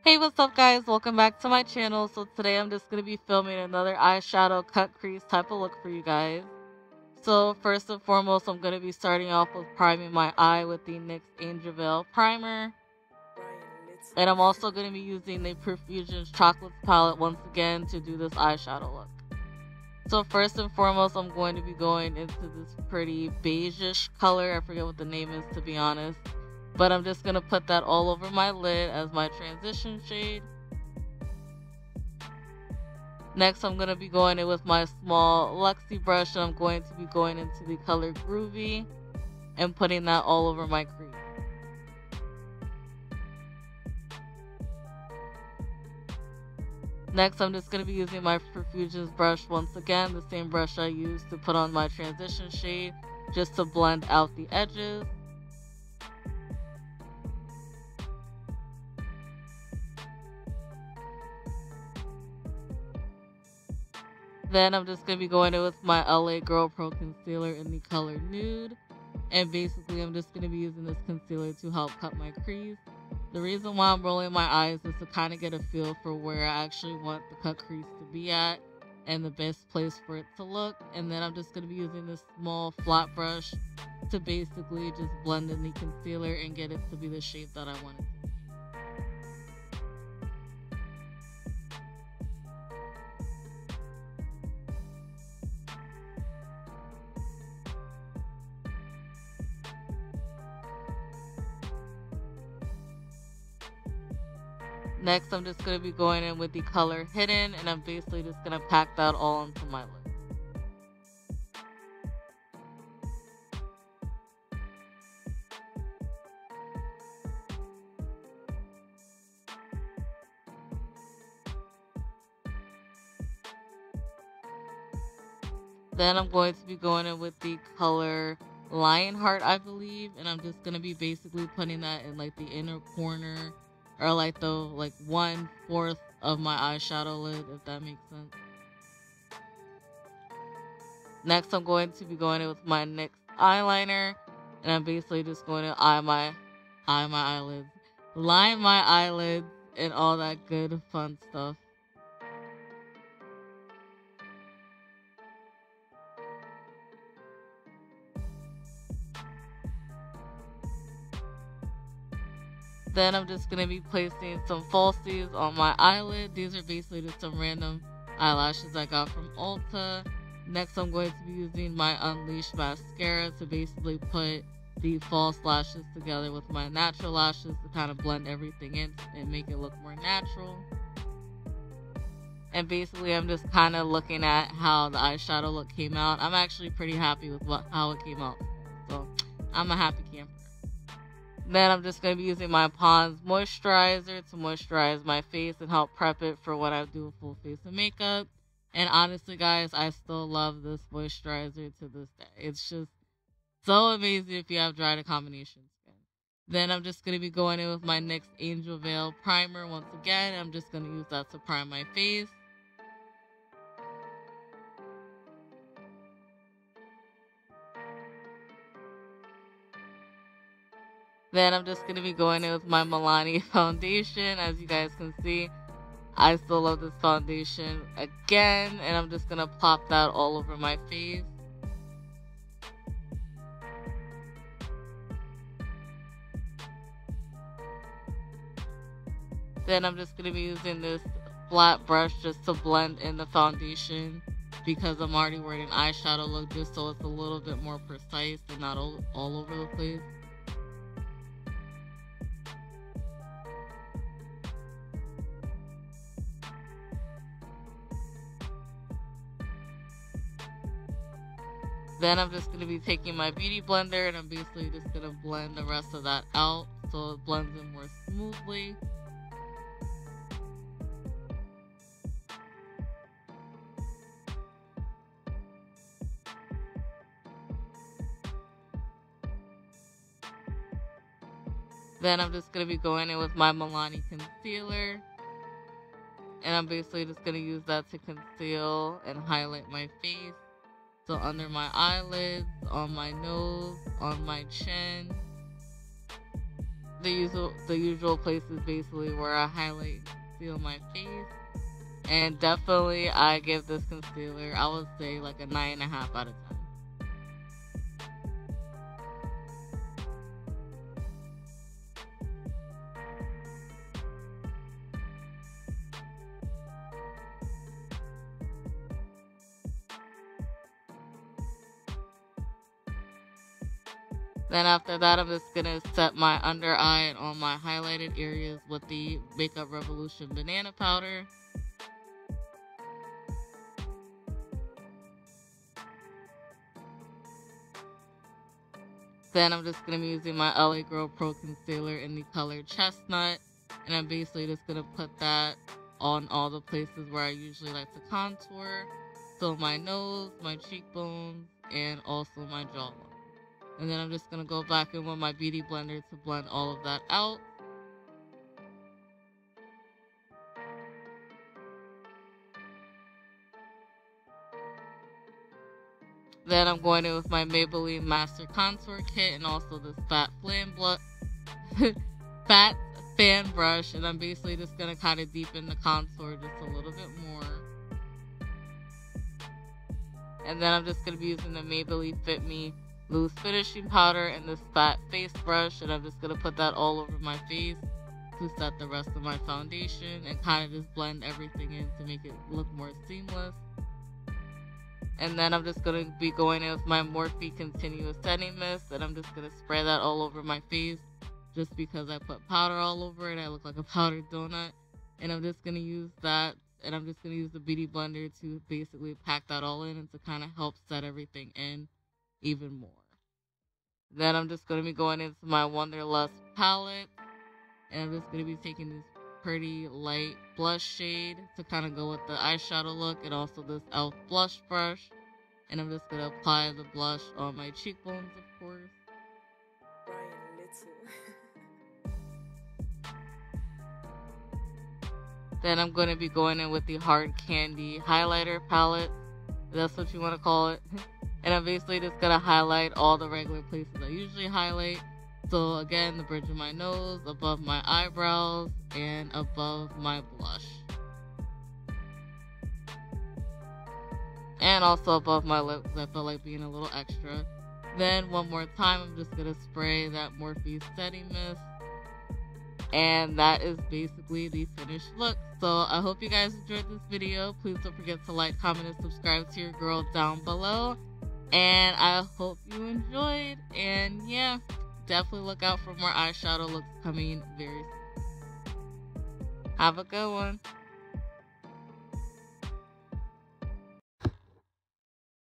Hey, what's up guys? Welcome back to my channel. So today I'm just going to be filming another eyeshadow cut crease type of look for you guys. So first and foremost, I'm going to be starting off with priming my eye with the NYX Angel Veil primer. And I'm also going to be using the Profusion's Chocolates palette once again to do this eyeshadow look. So first and foremost, I'm going to be going into this pretty beigeish color. I forget what the name is, to be honest. But I'm just going to put that all over my lid as my transition shade. Next, I'm going to be going in with my small Luxie brush, and I'm going to be going into the color Groovy and putting that all over my crease. Next, I'm just going to be using my Profusion's brush once again, the same brush I used to put on my transition shade, just to blend out the edges. Then I'm just going to be going in with my LA Girl Pro Concealer in the color Nude. And basically I'm just going to be using this concealer to help cut my crease. The reason why I'm rolling my eyes is to kind of get a feel for where I actually want the cut crease to be at and the best place for it to look. And then I'm just going to be using this small flat brush to basically just blend in the concealer and get it to be the shape that I want it to be. Next, I'm just going to be going in with the color Hidden, and I'm basically just going to pack that all into my lid. Then I'm going to be going in with the color Lionheart, I believe, and I'm just going to be basically putting that in like the inner corner, or like the 1/4 of my eyeshadow lid, if that makes sense. Next, I'm going to be going in with my NYX eyeliner, and I'm basically just going to eye my eyelids, line my eyelids, and all that good fun stuff. Then I'm just going to be placing some falsies on my eyelid. These are basically just some random eyelashes I got from Ulta. Next, I'm going to be using my Unleashed mascara to basically put the false lashes together with my natural lashes to kind of blend everything in and make it look more natural. And basically, I'm just kind of looking at how the eyeshadow look came out. I'm actually pretty happy with how it came out. So, I'm a happy camper. Then I'm just going to be using my Pond's moisturizer to moisturize my face and help prep it for when I do a full face of makeup. And honestly, guys, I still love this moisturizer to this day. It's just so amazing if you have dry to combination skin. Then I'm just going to be going in with my NYX Angel Veil primer once again. I'm just going to use that to prime my face. Then I'm just going to be going in with my Milani foundation. As you guys can see, I still love this foundation again. And I'm just going to plop that all over my face. Then I'm just going to be using this flat brush just to blend in the foundation, because I'm already wearing an eyeshadow look, just so it's a little bit more precise and not all over the place. Then I'm just going to be taking my beauty blender and I'm basically just going to blend the rest of that out so it blends in more smoothly. Then I'm just going to be going in with my Milani concealer. And I'm basically just going to use that to conceal and highlight my face. So under my eyelids, on my nose, on my chin. the usual places basically where I highlight and conceal my face. And definitely I give this concealer, I would say, like a 9.5 out of 10. Then after that, I'm just going to set my under eye and all my highlighted areas with the Makeup Revolution banana powder. Then I'm just going to be using my LA Girl Pro Concealer in the color Chestnut. And I'm basically just going to put that on all the places where I usually like to contour. So my nose, my cheekbones, and also my jawline. And then I'm just going to go back in with my Beauty Blender to blend all of that out. Then I'm going in with my Maybelline Master Contour Kit and also this Fat Fan Brush. And I'm basically just going to kind of deepen the contour just a little bit more. And then I'm just going to be using the Maybelline Fit Me Loose Finishing Powder and this fat face brush. And I'm just going to put that all over my face to set the rest of my foundation and kind of just blend everything in to make it look more seamless. And then I'm just going to be going in with my Morphe Continuous Setting Mist, and I'm just going to spray that all over my face just because I put powder all over it. I look like a powdered donut. And I'm just going to use that, and I'm just going to use the Beauty Blender to basically pack that all in and to kind of help set everything in even more. Then I'm just going to be going into my Wanderlust palette, and I'm just going to be taking this pretty light blush shade to kind of go with the eyeshadow look, and also this e.l.f. blush brush. And I'm just going to apply the blush on my cheekbones, of course. Then I'm going to be going in with the Hard Candy highlighter palette. That's what you want to call it. And I'm basically just going to highlight all the regular places I usually highlight. So again, the bridge of my nose, above my eyebrows, and above my blush. And also above my lips, I felt like being a little extra. Then one more time, I'm just going to spray that Morphe Setting Mist. And that is basically the finished look. So I hope you guys enjoyed this video. Please don't forget to like, comment, and subscribe to your girl down below. And I hope you enjoyed. And yeah, definitely look out for more eyeshadow looks coming very soon. Have a good one.